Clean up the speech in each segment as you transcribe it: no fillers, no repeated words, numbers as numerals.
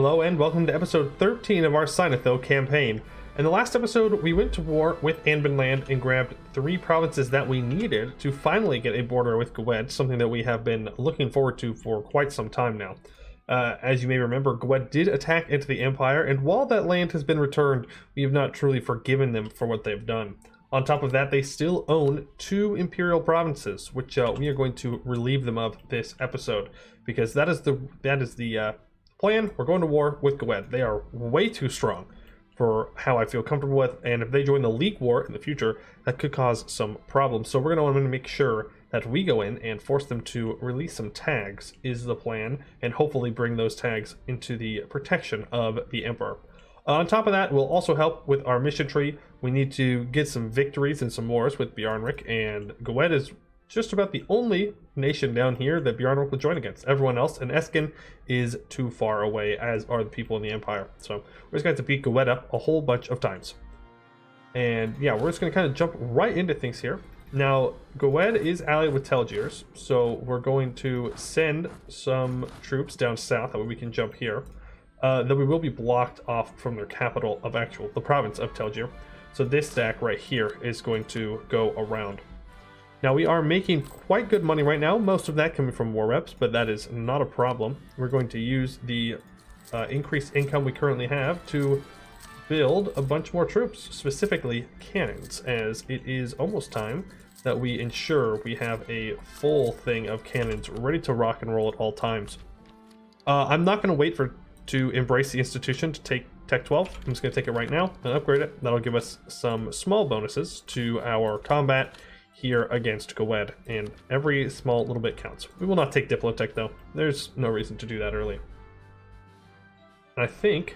Hello and welcome to episode 13 of our Seinathíl campaign. In the last episode, we went to war with Anbennar and grabbed 3 provinces that we needed to finally get a border with Gawed, something that we have been looking forward to for quite some time now. As you may remember, Gawed did attack into the Empire, and while that land has been returned, we have not truly forgiven them for what they've done. On top of that, they still own 2 imperial provinces, which we are going to relieve them of this episode, because that is the plan. We're going to war with Gawed. They are way too strong for how I feel comfortable with, and if they join the League War in the future, that could cause some problems. So we're going to want to make sure that we go in and force them to release some tags is the plan, and hopefully bring those tags into the protection of the Emperor. On top of that, we'll also help with our mission tree. We need to get some victories and some wars with Bjarnrik, and Gawed is just about the only nation down here that Bjarnrik will join against. Everyone else, and Eskin is too far away, as are the people in the Empire. So we're just going to beat Gawed up a whole bunch of times. And yeah, we're just going to kind of jump right into things here. Now, Gawed is allied with Telgiers, so we're going to send some troops down south, that way we can jump here. Then we will be blocked off from their capital of the province of Telgier. So this stack right here is going to go around. Now we are making quite good money right now, most of that coming from war reps, but that is not a problem. We're going to use the increased income we currently have to build a bunch more troops, specifically cannons, as it is almost time that we ensure we have a full thing of cannons ready to rock and roll at all times. I'm not going to wait to embrace the institution to take Tech 12. I'm just going to take it right now and upgrade it. That'll give us some small bonuses to our combat here against Gawed, and every small little bit counts. We will not take Diplotech though. There's no reason to do that early. I think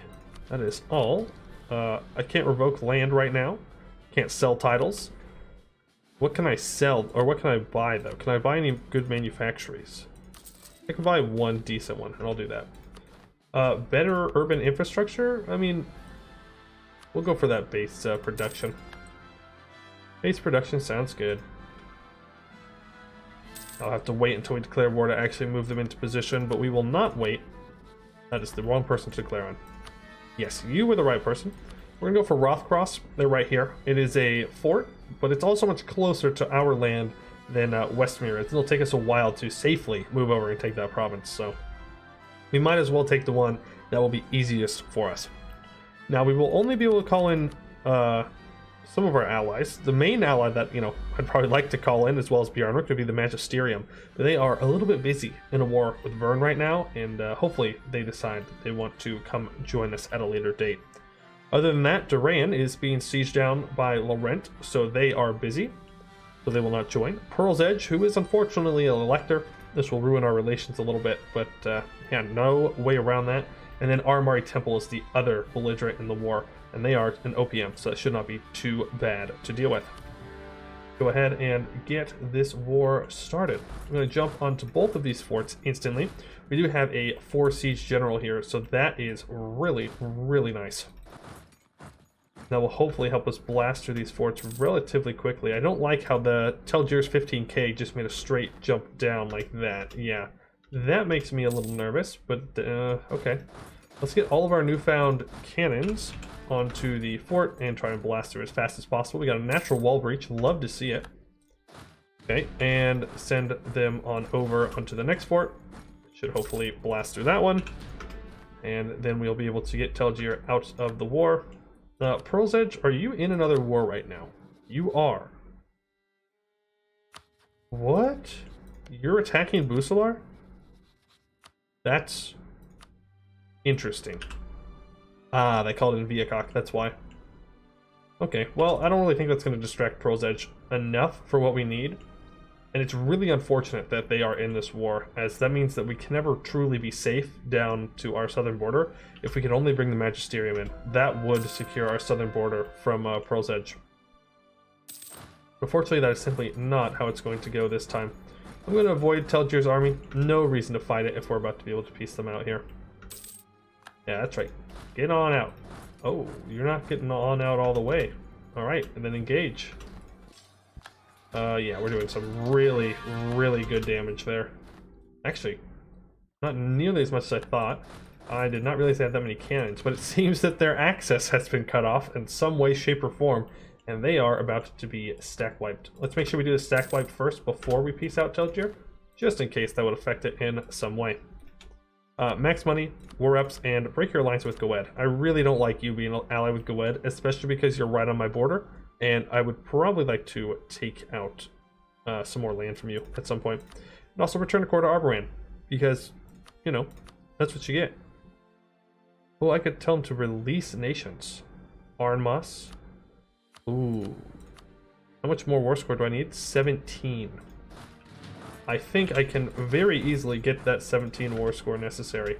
that is all. I can't revoke land right now. Can't sell titles. What can I sell, or what can I buy though? Can I buy any good manufactories? I can buy one decent one, and I'll do that. Better urban infrastructure? I mean, we'll go for that base production. Base production sounds good. I'll have to wait until we declare war to actually move them into position, but we will not wait. That is the wrong person to declare on. Yes, you were the right person. We're gonna go for Rothcross. They're right here. It is a fort, but it's also much closer to our land than Westmere. It'll take us a while to safely move over and take that province, so we might as well take the one that will be easiest for us. Now, we will only be able to call in some of our allies. The main ally that, I'd probably like to call in, as well as Bjarnrik, would be the Magisterium. But they are a little bit busy in a war with Vern right now, and hopefully they decide that they want to come join us at a later date. Other than that, Duran is being sieged down by Laurent, so they are busy, so they will not join. Pearl's Edge, who is unfortunately an elector. This will ruin our relations a little bit, but yeah, no way around that. And then Armari Temple is the other belligerent in the war, and they are an OPM, so it should not be too bad to deal with. Go ahead and get this war started. I'm going to jump onto both of these forts instantly. We do have a 4 siege general here, so that is really, really nice. That will hopefully help us blast through these forts relatively quickly. I don't like how the Telgier's 15k just made a straight jump down like that. Yeah, that makes me a little nervous, but okay. Let's get all of our newfound cannons onto the fort and try and blast through as fast as possible. We got a natural wall breach, love to see it. Okay, and send them on over onto the next fort. Should hopefully blast through that one. And then we'll be able to get Telgier out of the war. Pearl's Edge, are you in another war right now? You are. What? You're attacking Busalar? That's interesting. Ah, they called in Viacok, that's why. Okay, well, I don't really think that's going to distract Pearl's Edge enough for what we need. And it's really unfortunate that they are in this war, as that means that we can never truly be safe down to our southern border. If we could only bring the Magisterium in, that would secure our southern border from Pearl's Edge. Unfortunately, that is simply not how it's going to go this time. I'm going to avoid Telgier's army. No reason to fight it if we're about to be able to piece them out here. Yeah, that's right. Get on out. Oh, you're not getting on out all the way. Alright, and then engage. Yeah, we're doing some really, really good damage there. Actually, not nearly as much as I thought. I did not realize they had that many cannons, but it seems that their access has been cut off in some way, shape, or form, and they are about to be stack wiped. Let's make sure we do the stack wipe first before we peace out Telgier, just in case that would affect it in some way. Max money, war reps, and break your alliance with Gawed. I really don't like you being allied with Gawed, especially because you're right on my border, and I would probably like to take out some more land from you at some point. And also return a core to Arborand, because, you know, that's what you get. Well, I could tell him to release nations. Arnmas. Ooh. How much more war score do I need? 17. I think I can very easily get that 17 war score necessary.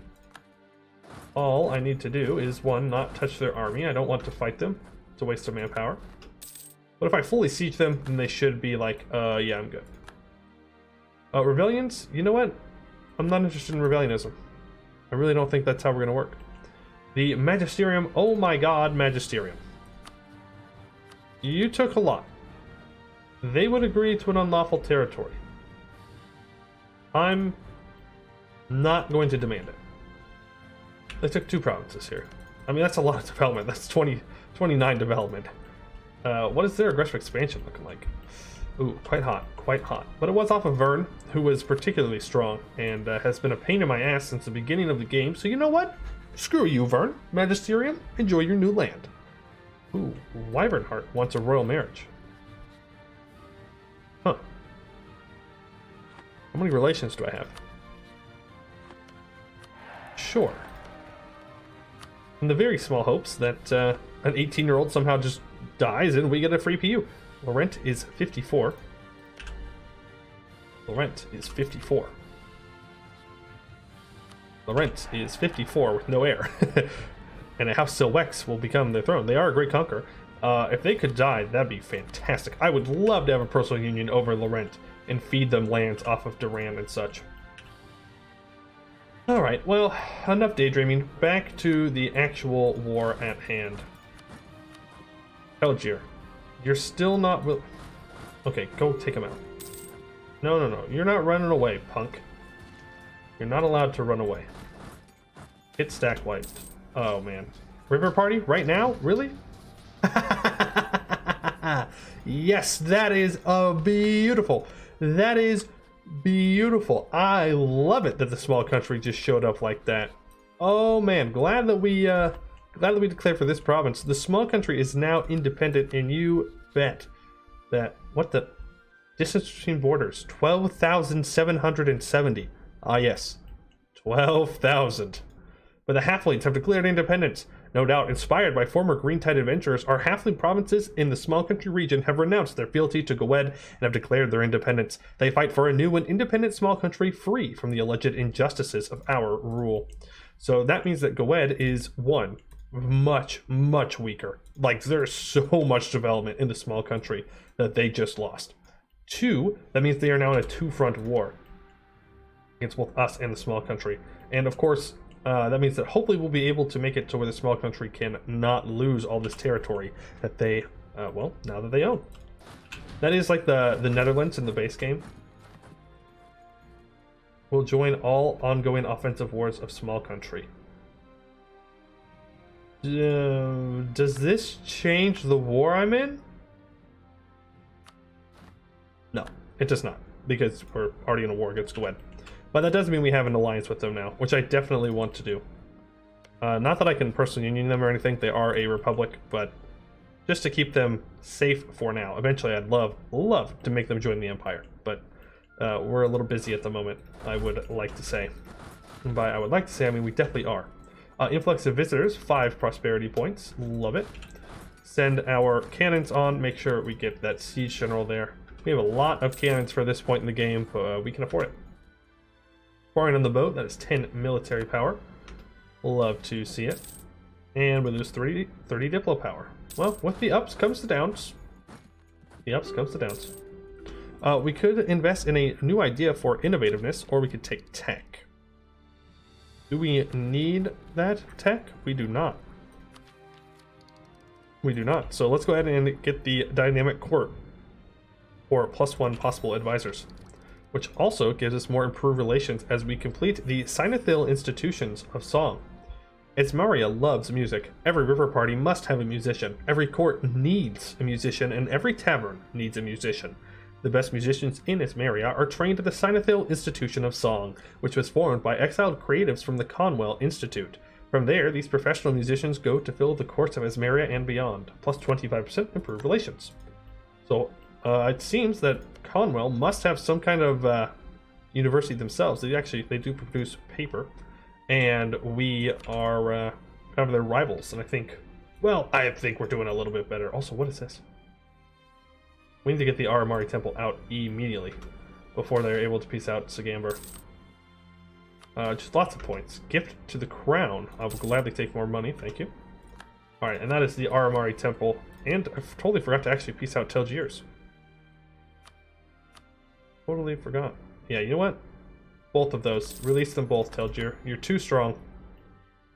All I need to do is, one, not touch their army. I don't want to fight them. It's a waste of manpower. But if I fully siege them, then they should be like, yeah, I'm good. Rebellions? You know what? I'm not interested in rebellionism. I really don't think that's how we're going to work. The Magisterium, oh my god, Magisterium. You took a lot. They would agree to an unlawful territory. I'm not going to demand it. They took 2 provinces here. I mean, that's a lot of development. That's 29 development. What is their aggressive expansion looking like? Ooh, quite hot, quite hot. But it was off of Vern, who was particularly strong, and has been a pain in my ass since the beginning of the game. So you know what? Screw you, Vern. Magisterium, enjoy your new land. Ooh, Wyvernheart wants a royal marriage. Huh. How many relations do I have? Sure. In the very small hopes that an 18-year-old somehow just dies and we get a free PU. Laurent is 54. Laurent is 54. Laurent is 54 with no heir. And a House Silwex will become their throne. They are a great conqueror. If they could die, that'd be fantastic. I would love to have a personal union over Laurent and feed them lands off of Duran and such. Alright, well, enough daydreaming. Back to the actual war at hand. Telgier, you're still not okay, go take him out. No, you're not running away, punk. You're not allowed to run away. Get stack wiped. Oh, man. River party? Right now? Really? Yes, that is beautiful. That is beautiful. I love it that the small country just showed up like that. Oh, man. Glad that we declared for this province. The small country is now independent, and you bet that... What the... Distance between borders. 12,770. Ah, yes. 12,000. But the halflings have declared independence. No doubt inspired by former Green Tide adventurers, our halfling provinces in the small country region have renounced their fealty to Gawed and have declared their independence. They fight for a new and independent small country free from the alleged injustices of our rule. So that means that Gawed is, one, much, much weaker. Like, there's so much development in the small country that they just lost. 2, that means they are now in a 2-front war against both us and the small country. And of course, that means that hopefully we'll be able to make it to where the small country can not lose all this territory that they, well, now that they own. That is like the Netherlands in the base game. We'll join all ongoing offensive wars of small country. Does this change the war I'm in? No, it does not, because we're already in a war against Gawed. But that doesn't mean we have an alliance with them now, which I definitely want to do. Not that I can personally union them or anything, they are a republic, but just to keep them safe for now. Eventually I'd love to make them join the Empire, but we're a little busy at the moment, I would like to say. And by I would like to say, I mean we definitely are. Influx of visitors, 5 prosperity points, love it. Send our cannons on, make sure we get that siege general there. We have a lot of cannons for this point in the game, but we can afford it. Firing on the boat, that is 10 military power. Love to see it. And we lose 30 diplo power. Well, with the ups comes the downs. The ups comes the downs. We could invest in a new idea for innovativeness, or we could take tech. Do we need that tech? We do not. We do not. So let's go ahead and get the dynamic court, or +1 possible advisors, which also gives us more improved relations as we complete the Seinathíl institutions of song. Ismaria loves music. Every river party must have a musician. Every court needs a musician, and every tavern needs a musician. The best musicians in Ismaria are trained at the Seinathíl Institution of Song, which was formed by exiled creatives from the Conwell Institute. From there, these professional musicians go to fill the courts of Ismaria and beyond, plus 25% improved relations. So, it seems that Conwell must have some kind of university themselves. They do produce paper, and we are kind of their rivals. And I think we're doing a little bit better. Also, what is this? We need to get the Aramari Temple out immediately before they're able to peace out Sagamber. Just lots of points. Gift to the crown. I will gladly take more money, thank you. Alright, and that is the Aramari Temple. And I totally forgot to actually peace out Telgiers. Totally forgot. Yeah, you know what? Both of those. Release them both, Telgier. You're too strong.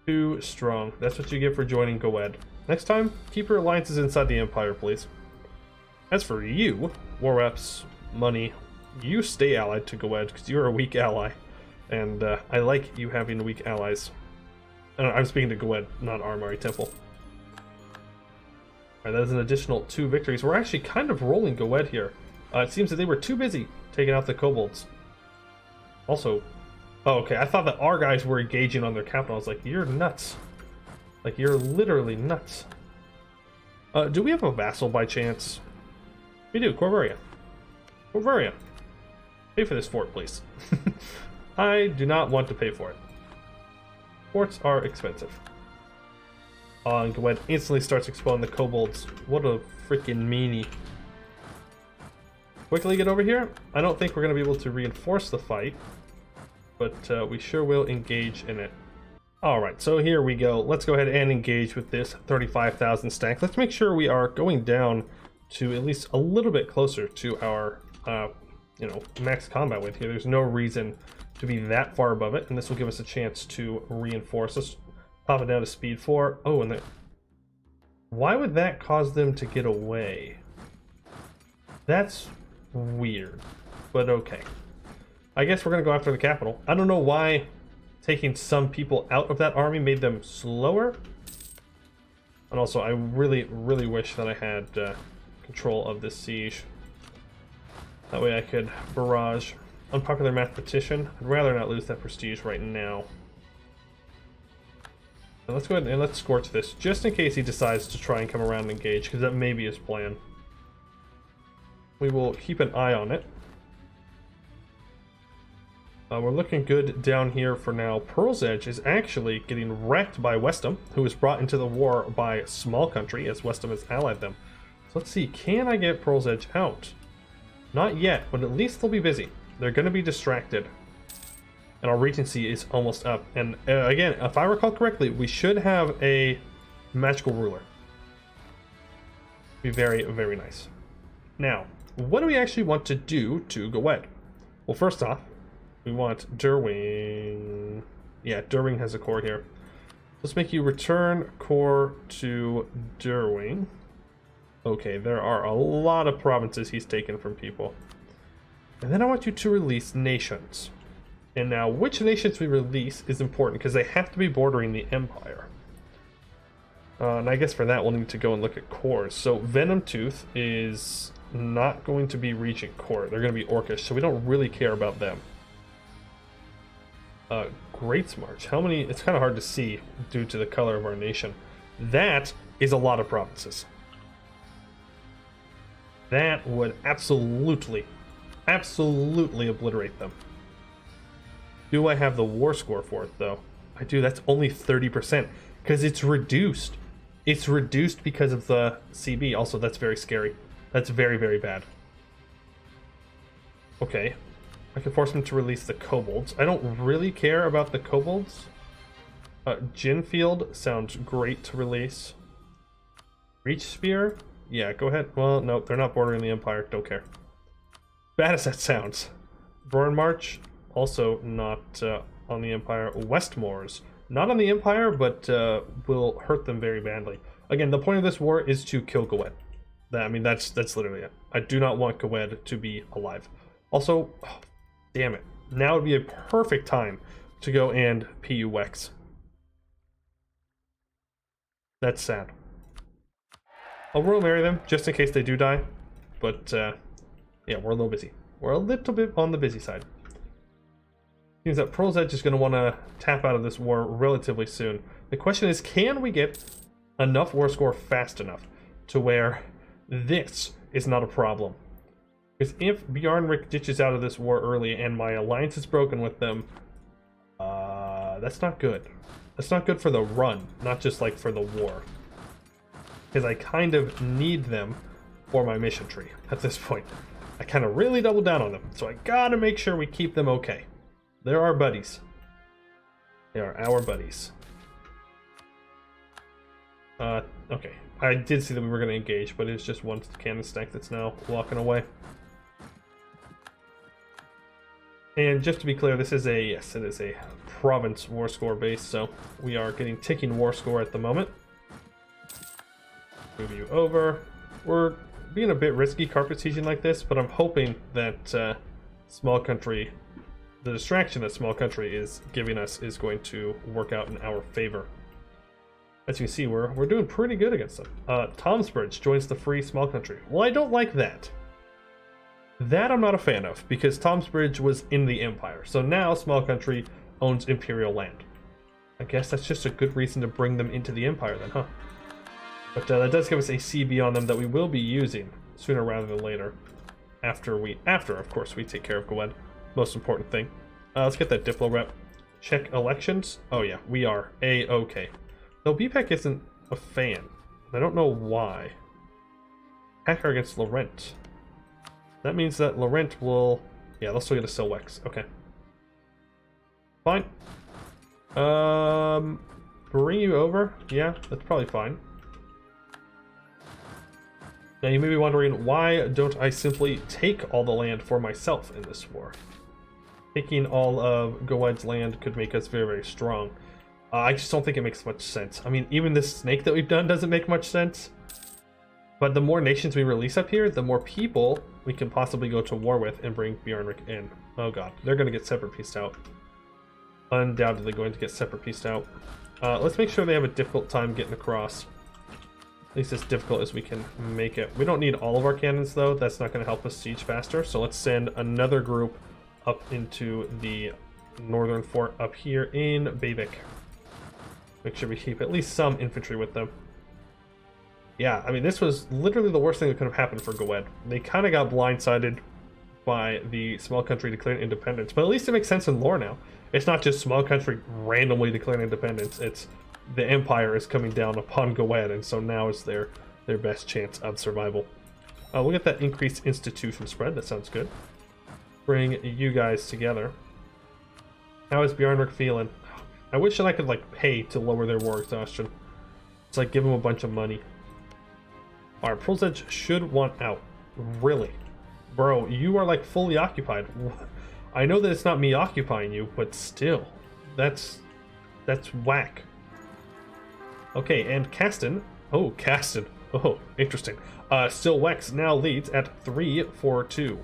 Too strong. That's what you get for joining Gawed. Next time, keep your alliances inside the Empire, please. As for you, war reps, money, you stay allied to Gawed because you're a weak ally. And I like you having weak allies. I'm speaking to Gawed, not Aramari Temple. Alright, that is an additional 2 victories. We're actually kind of rolling Gawed here. It seems that they were too busy taking out the kobolds. Also, oh, okay, I thought that our guys were engaging on their capital. I was like, you're nuts. Like, you're literally nuts. Do we have a vassal by chance? We do, Corvaria. Corvaria. Pay for this fort, please. I do not want to pay for it. Forts are expensive. And Gawed instantly starts expelling the kobolds. What a freaking meanie. Quickly get over here. I don't think we're going to be able to reinforce the fight, but we sure will engage in it. Alright, so here we go. Let's go ahead and engage with this 35,000 stack. Let's make sure we are going down to at least a little bit closer to our, max combat width here. There's no reason to be that far above it, and this will give us a chance to reinforce. Let's pop it down to speed 4. Oh, and why would that cause them to get away? That's weird, but okay. I guess we're gonna go after the capital. I don't know why taking some people out of that army made them slower. And also, I really, really wish that I had control of this siege. That way I could barrage. Unpopular mathematician. I'd rather not lose that prestige right now. And let's go ahead and let's scorch this, just in case he decides to try and come around and engage, because that may be his plan. We will keep an eye on it. We're looking good down here for now. Pearl's Edge is actually getting wrecked by Westham, who was brought into the war by Small Country, as Westham has allied them. So let's see, can I get Pearl's Edge out? Not yet, but at least they'll be busy. They're going to be distracted. And our regency is almost up. And again, if I recall correctly, we should have a magical ruler. Be very, very nice. Now, what do we actually want to do to Gawed? Well, first off, we want Derwing. Yeah, Derwing has a core here. Let's make you return core to Derwing. Okay, there are a lot of provinces he's taken from people. And then I want you to release nations. And now, which nations we release is important because they have to be bordering the Empire. And I guess for that we'll need to go and look at cores. So Venom Tooth is not going to be Regent Core. They're going to be Orcish, so we don't really care about them. Great March. How many? It's kind of hard to see due to the color of our nation. That is a lot of provinces. That would absolutely obliterate them. Do I have the war score for it, though? I do. That's only 30%, because it's reduced. It's reduced because of the CB. Also, that's very scary. That's very, very bad. Okay. I can force him to release the kobolds. I don't really care about the kobolds. Ginfield sounds great to release. Reach Spear? Yeah, go ahead. Well, no, they're not bordering the Empire. Don't care. Bad as that sounds. Burn March, also not on the Empire. Westmoors, not on the Empire, but will hurt them very badly. Again, the point of this war is to kill Gawed. That's literally it. I do not want Gawed to be alive. Also, oh, damn it. Now would be a perfect time to go and PU Wex. That's sad. I'll royal marry them just in case they do die. But yeah, we're a little busy. We're a little bit on the busy side. Seems that Pearl's Edge is going to want to tap out of this war relatively soon. The question is, can we get enough war score fast enough to where this is not a problem? Because if Bjarnrik ditches out of this war early and my alliance is broken with them, that's not good. That's not good for the run, not just like for the war. Because I kind of need them for my mission tree at this point. I kind of really double down on them, so I gotta make sure we keep them okay. They're our buddies. They are our buddies. Okay. I did see that we were going to engage, but it's just one cannon stack that's now walking away. And just to be clear, this is a, yes, it is a province war score base, so we are getting ticking war score at the moment. Move you over. We're being a bit risky carpet sieging like this, but I'm hoping that small country, the distraction that small country is giving us is going to work out in our favor. As you can see, we're doing pretty good against them. Tomsbridge joins the free small country. Well, I don't like that. That I'm not a fan of, because Tomsbridge was in the Empire. So now small country owns Imperial land. I guess that's just a good reason to bring them into the Empire then, huh? But that does give us a CB on them that we will be using sooner rather than later. After, of course, we take care of Gawed. Most important thing. Let's get that Diplo rep. Check elections. Oh yeah, we are A-okay. Though BPEC isn't a fan. I don't know why. Hacker against Laurent. That means that Laurent will... Yeah, they'll still get a Silwex. Okay. Fine. Bring you over? Yeah, that's probably fine. Now you may be wondering, why don't I simply take all the land for myself in this war? Taking all of Gawed's land could make us very, very strong. I just don't think it makes much sense. I mean, even this snake that we've done doesn't make much sense. But the more nations we release up here, the more people we can possibly go to war with and bring Bjarnrik in. Oh god, they're going to get separate pieced out. Undoubtedly going to get separate pieced out. Let's make sure they have a difficult time getting across. At least as difficult as we can make it. We don't need all of our cannons though. That's not going to help us siege faster. So let's send another group up into the northern fort up here in Babik. Make sure we keep at least some infantry with them. Yeah, I mean, this was literally the worst thing that could have happened for Gawed. They kind of got blindsided by the small country declaring independence, but at least it makes sense in lore now. It's not just small country randomly declaring independence, it's the empire is coming down upon Gawed, and so now is their best chance of survival. We'll get that increased institution spread, that sounds good. Bring you guys together. How is Bjarnrik feeling? I wish that I could, like, pay to lower their war exhaustion. It's like, give them a bunch of money. Alright, Pearl's Edge should want out. Really? Bro, you are, like, fully occupied. I know that it's not me occupying you, but still. That's whack. Okay, and Caston. Oh, Caston. Oh, interesting. Silwex now leads at 3-4-2.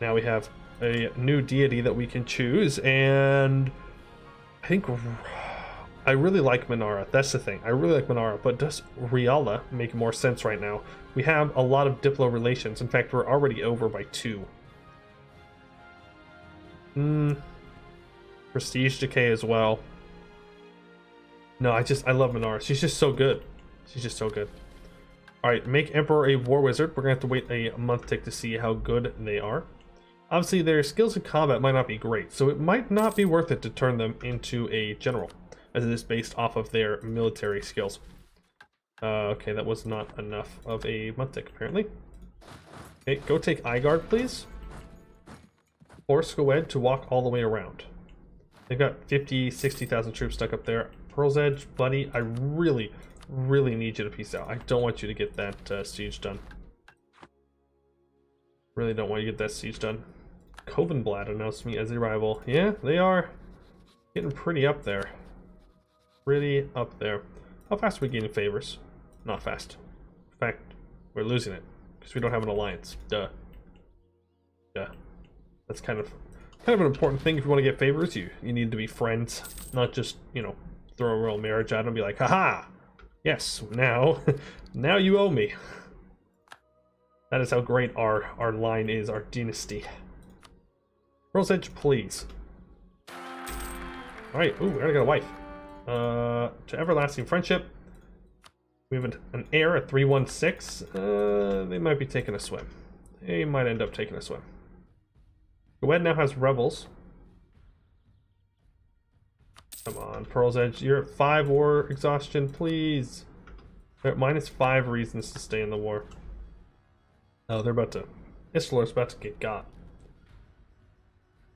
Now we have a new deity that we can choose, and... I think I really like Minara. That's the thing. I really like Minara, but does Riala make more sense right now? We have a lot of Diplo relations. In fact, we're already over by 2. Prestige decay as well. No, I love Minara. She's just so good. She's just so good. Alright, make Emperor a War Wizard. We're going to have to wait a month tick to see how good they are. Obviously, their skills in combat might not be great, so it might not be worth it to turn them into a general, as it is based off of their military skills. Okay, that was not enough of a month tick, apparently. Okay, go take Igard, please. Force Gawed to walk all the way around. They've got 50, 60,000 troops stuck up there. Pearl's Edge, buddy, I really, really need you to peace out. I don't want you to get that siege done. Really don't want you to get that siege done. Covenblad announced me as a rival. Yeah, they are getting pretty up there. Pretty up there. How fast are we gaining favors? Not fast. In fact, we're losing it because we don't have an alliance. Duh. Duh. That's kind of an important thing. If you want to get favors, you need to be friends, not just, you know, throw a royal marriage at them and be like, haha, Yes, now, now you owe me. That is how great our line is, our dynasty. Pearl's Edge, please. Alright, ooh, we already got a wife. To everlasting friendship. We have an heir at 316. They might be taking a swim. They might end up taking a swim. Gawed now has rebels. Come on, Pearl's Edge. You're at 5 war exhaustion, please. They're at -5 reasons to stay in the war. Oh, they're about to... Isler's about to get got.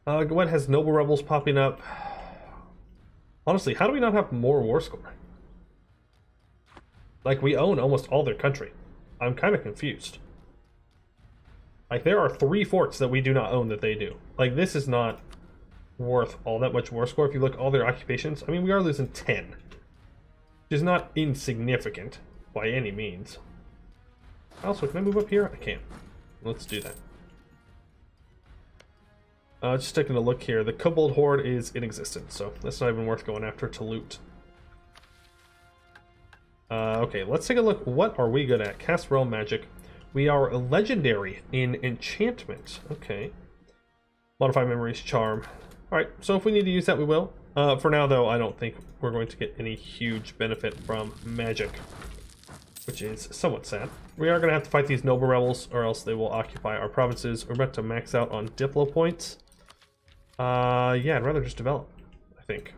Gawed has noble rebels popping up. Honestly, how do we not have more war score? Like, we own almost all their country. I'm kind of confused. Like, there are 3 forts that we do not own that they do. Like, this is not worth all that much war score. If you look at all their occupations, I mean, we are losing 10. Which is not insignificant by any means. Also, can I move up here? I can. Let's do that. Just taking a look here. The Kobold Horde is in existence, so that's not even worth going after to loot. Okay, let's take a look. What are we good at? Cast Realm Magic. We are legendary in enchantment. Okay. Modify Memories, Charm. Alright, so if we need to use that, we will. For now, though, I don't think we're going to get any huge benefit from magic, which is somewhat sad. We are going to have to fight these noble rebels, or else they will occupy our provinces. We're about to max out on Diplo points. Yeah, I'd rather just develop, I think.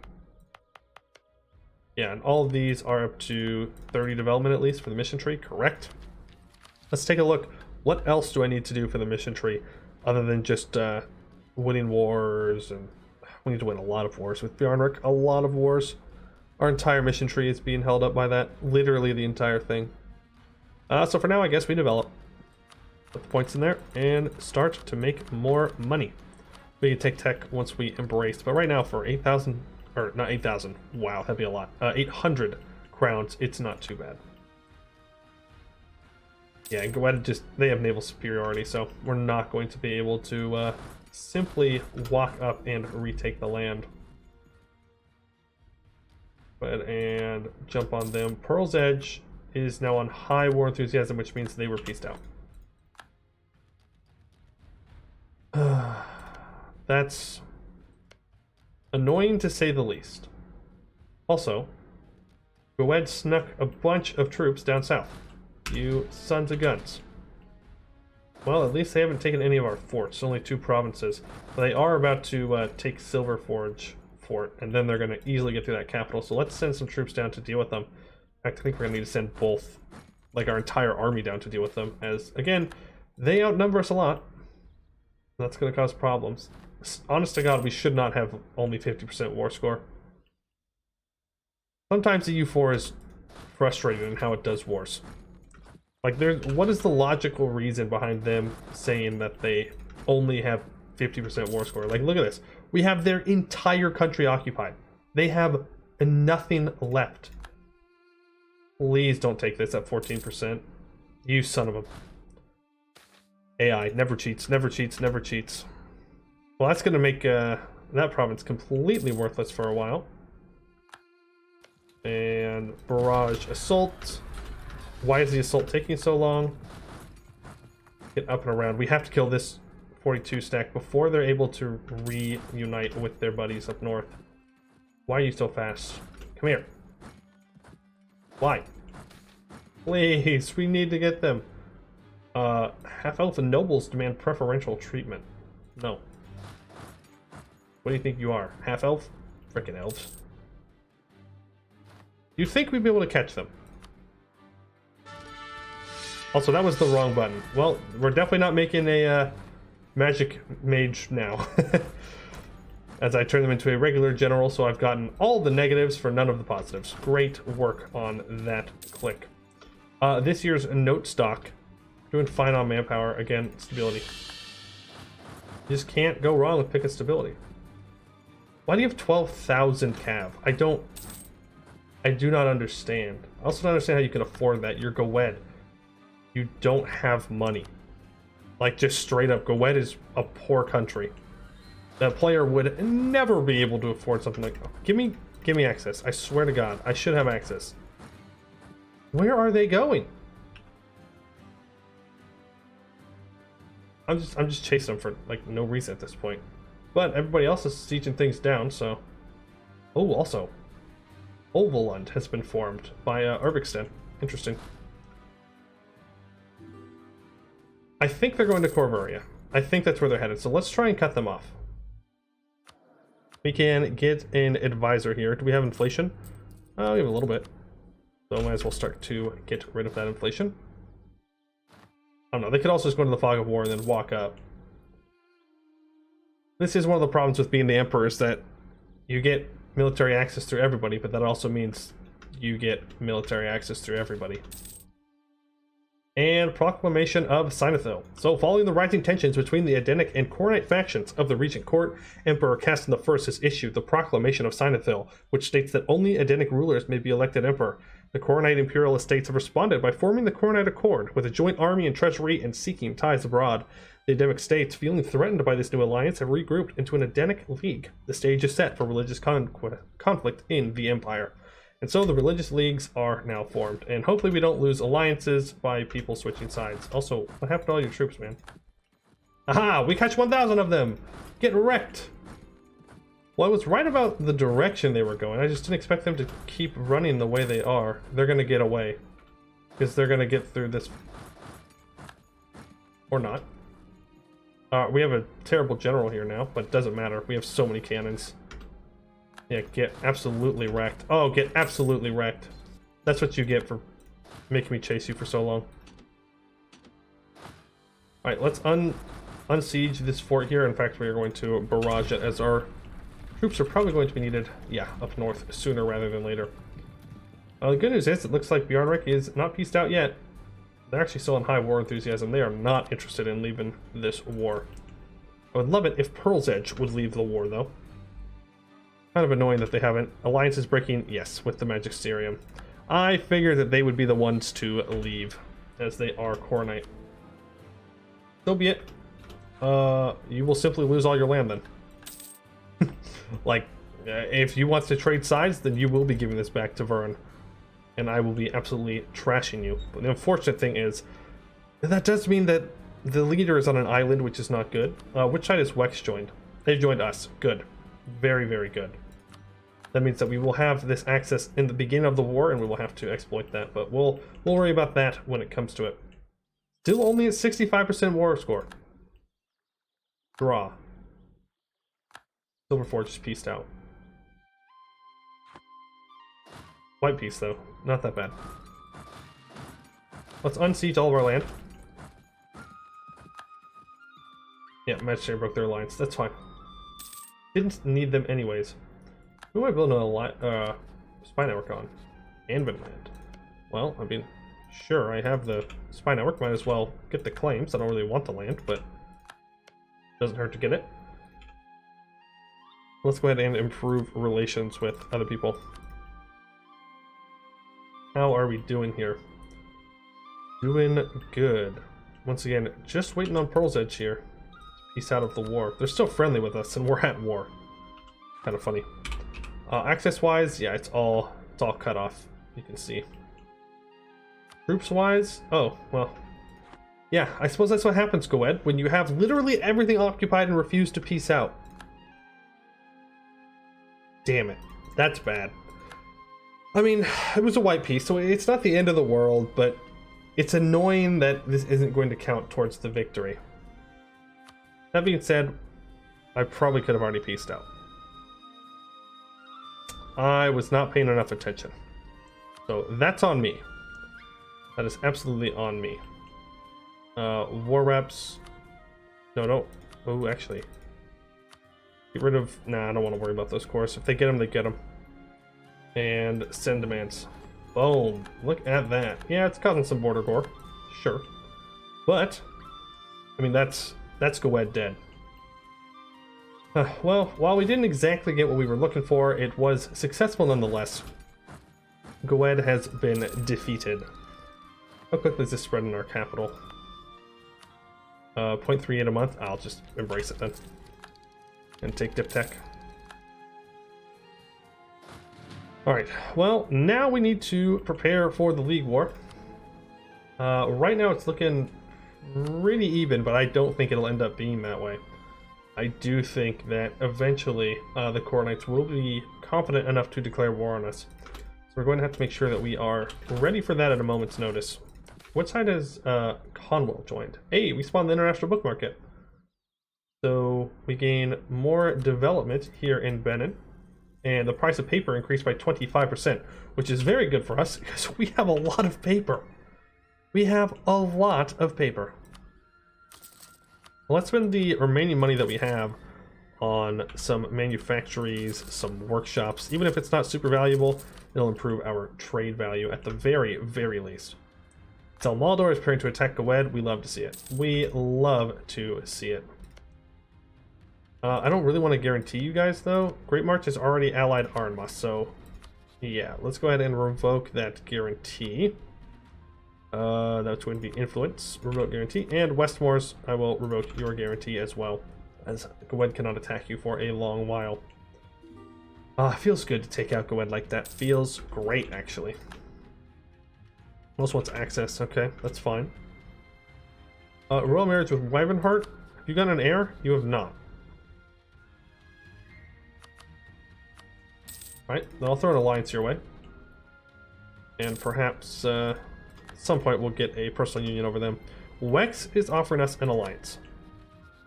Yeah, and all of these are up to 30 development at least for the mission tree, correct? Let's take a look. What else do I need to do for the mission tree other than just winning wars? And we need to win a lot of wars with Bjarnrik, a lot of wars. Our entire mission tree is being held up by that, literally the entire thing. So for now, I guess we develop. Put the points in there and start to make more money. We can take tech once we embrace, but right now for 8,000, or not 8,000, wow, that'd be a lot. 800 crowns, it's not too bad. Yeah, Gawed just, they have naval superiority, so we're not going to be able to simply walk up and retake the land. Go ahead and jump on them. Pearl's Edge is now on high war enthusiasm, which means they were pieced out. That's annoying to say the least. Also, Gawed snuck a bunch of troops down south. You sons of guns. Well, at least they haven't taken any of our forts, only 2 provinces. But they are about to take Silver Forge Fort, and then they're going to easily get through that capital. So let's send some troops down to deal with them. In fact, I think we're going to need to send both, like our entire army down to deal with them, as, again, they outnumber us a lot. That's going to cause problems. Honest to God, we should not have only 50% war score. Sometimes the EU4 is frustrated in how it does wars. Like, what is the logical reason behind them saying that they only have 50% war score? Like, look at this. We have their entire country occupied. They have nothing left. Please don't take this at 14%. You son of a... AI, never cheats, never cheats, never cheats. Well, that's going to make that province completely worthless for a while. And barrage assault. Why is the assault taking so long? Get up and around. We have to kill this 42 stack before they're able to reunite with their buddies up north. Why are you so fast? Come here. Why? Please, we need to get them. Half-elf and nobles demand preferential treatment. No. What do you think you are? Half-elf? Frickin' elves. You'd think we'd be able to catch them. Also, that was the wrong button. Well, we're definitely not making a magic mage now. As I turn them into a regular general, so I've gotten all the negatives for none of the positives. Great work on that click. This year's note stock. Doing fine on manpower. Again, stability. You just can't go wrong with picking stability. Why do you have 12,000 cav? I do not understand. I also don't understand how you can afford that. You're Gawed. You don't have money. Like, just straight up, Gawed is a poor country. That player would never be able to afford something like that. Give me access. I swear to God, I should have access. Where are they going? I'm just chasing them for like no reason at this point. But everybody else is sieging things down, so. Oh, also, Ovalund has been formed by Urbexten. Interesting. I think they're going to Corvuria. I think that's where they're headed. So let's try and cut them off. We can get an advisor here. Do we have inflation? We have a little bit. So might as well start to get rid of that inflation. I don't know. They could also just go into the Fog of War and then walk up. This is one of the problems with being the Emperor, is that you get military access through everybody, but that also means you get military access through everybody. And proclamation of Seinathíl. So, following the rising tensions between the Edenic and Coronite factions of the Regent Court, Emperor Castan I has issued the proclamation of Seinathíl, which states that only Edenic rulers may be elected emperor. The Coronite imperial estates have responded by forming the Coronite Accord with a joint army and treasury and seeking ties abroad. The Edenic states, feeling threatened by this new alliance, have regrouped into an Edenic League. The stage is set for religious conflict in the Empire. And so the religious leagues are now formed, and hopefully we don't lose alliances by people switching sides. Also, what happened to all your troops, man? Aha! We catch 1,000 of them! Get wrecked! Well, I was right about the direction they were going. I just didn't expect them to keep running the way they are. They're gonna get away. Because they're gonna get through this. Or not. We have a terrible general here now, but it doesn't matter. We have so many cannons. Yeah, get absolutely wrecked. Oh, get absolutely wrecked. That's what you get for making me chase you for so long. Alright, let's unsiege this fort here. In fact, we are going to barrage it, as our troops are probably going to be needed, yeah, up north sooner rather than later. The good news is, it looks like Bjarnrik is not pieced out yet. They're actually still in high war enthusiasm. They are not interested in leaving this war. I would love it if Pearl's Edge would leave the war, though. Kind of annoying that they haven't. Alliance is breaking, yes, with the Magisterium. I figured that they would be the ones to leave, as they are Coronite. So be it. You will simply lose all your land then. Like, if you want to trade sides, then you will be giving this back to Vern. And I will be absolutely trashing you. But the unfortunate thing is, that does mean that the leader is on an island, which is not good. Which side is Wex joined? They've joined us. Good. Very, very good. That means that we will have this access in the beginning of the war, and we will have to exploit that. But we'll worry about that when it comes to it. Still only at 65% war score. Draw. Silver Forge is pieced out. White piece, though. Not that bad. Let's unsiege all of our land. Yeah, Magistrate broke their alliance. That's fine. Didn't need them anyways. Who am I building a spy network on? Anbennar. Well, I mean, sure, I have the spy network. Might as well get the claims. I don't really want the land, but doesn't hurt to get it. Let's go ahead and improve relations with other people. How are we doing here? Doing good. Once again, just waiting on Pearl's Edge here. Peace out of the war. They're still friendly with us, and we're at war. Kind of funny. Access-wise, yeah, it's all cut off. You can see. Troops-wise, oh well. Yeah, I suppose that's what happens, Gawed, when you have literally everything occupied and refuse to peace out. Damn it, that's bad. I mean, it was a white piece, so it's not the end of the world, but it's annoying that this isn't going to count towards the victory. That being said, I probably could have already pieced out. I was not paying enough attention. So that's on me. That is absolutely on me. War reps. No. Oh, actually. Get rid of... Nah, I don't want to worry about those cores. If they get them, they get them. And send demands. Boom. Look at that. Yeah, it's causing some border gore. Sure. But, I mean, that's Gawed dead. Well, while we didn't exactly get what we were looking for, it was successful nonetheless. Gawed has been defeated. How quickly is this spread in our capital? 0.38 a month? I'll just embrace it then. And take Dip Tech. Alright, well, now we need to prepare for the League War. Right now it's looking pretty even, but I don't think it'll end up being that way. I do think that eventually the Core Knights will be confident enough to declare war on us. So we're going to have to make sure that we are ready for that at a moment's notice. What side has Conwell joined? Hey, we spawned the International Book Market. So we gain more development here in Benin. And the price of paper increased by 25%, which is very good for us because we have a lot of paper. We have a lot of paper. Let's spend the remaining money that we have on some manufactories, some workshops. Even if it's not super valuable, it'll improve our trade value at the very, very least. Tel Maldor is preparing to attack Gawed. We love to see it. We love to see it. I don't really want to guarantee you guys, though. Great March has already allied Arnmas, so yeah, let's go ahead and revoke that guarantee. That's going to be influence, revoke guarantee, and Westmore's, I will revoke your guarantee as well, as Gawed cannot attack you for a long while. Feels good to take out Gawed like that. Feels great, actually. Also wants access. Okay, that's fine. Royal marriage with Wyvernheart. Have you got an heir? You have not. Right, then I'll throw an alliance your way. And perhaps at some point we'll get a personal union over them. Wex is offering us an alliance.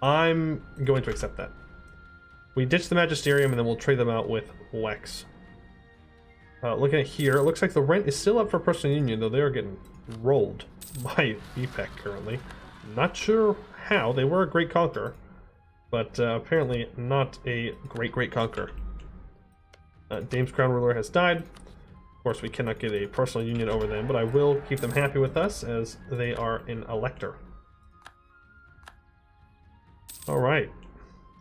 I'm going to accept that. We ditch the Magisterium and then we'll trade them out with Wex. Looking at here, it looks like the rent is still up for personal union, though they are getting rolled by BPEC currently. Not sure how. They were a great conqueror, but apparently not a great conqueror. Dame's Crown Ruler has died. Of course, we cannot get a personal union over them, but I will keep them happy with us as they are an elector. Alright.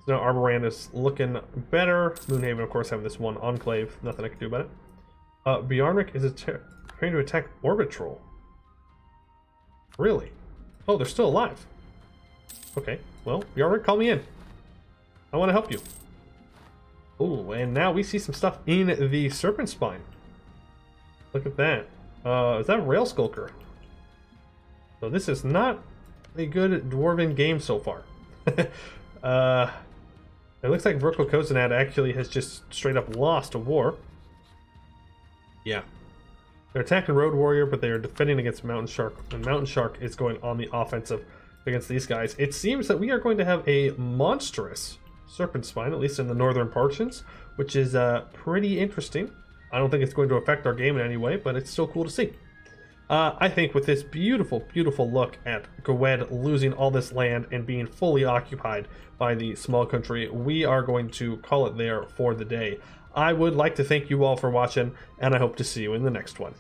So now Arboran is looking better. Moonhaven, of course, having this one enclave. Nothing I can do about it. Bjarnik is trying to attack Orbitrol. Really? Oh, they're still alive. Okay, well, Bjarnik, call me in. I want to help you. Oh, and now we see some stuff in the Serpent Spine. Look at that. Is that Rail Skulker? So this is not a good Dwarven game so far. It looks like Verkal Kozanad actually has just straight up lost a war. Yeah. They're attacking Road Warrior, but they are defending against Mountain Shark. And Mountain Shark is going on the offensive against these guys. It seems that we are going to have a monstrous Serpent Spine, at least in the northern portions, which is pretty interesting. I don't think it's going to affect our game in any way, but it's still cool to see. I think with this beautiful look at Gawed losing all this land and being fully occupied by the small country, we are going to call it there for the day. I would like to thank you all for watching, and I hope to see you in the next one.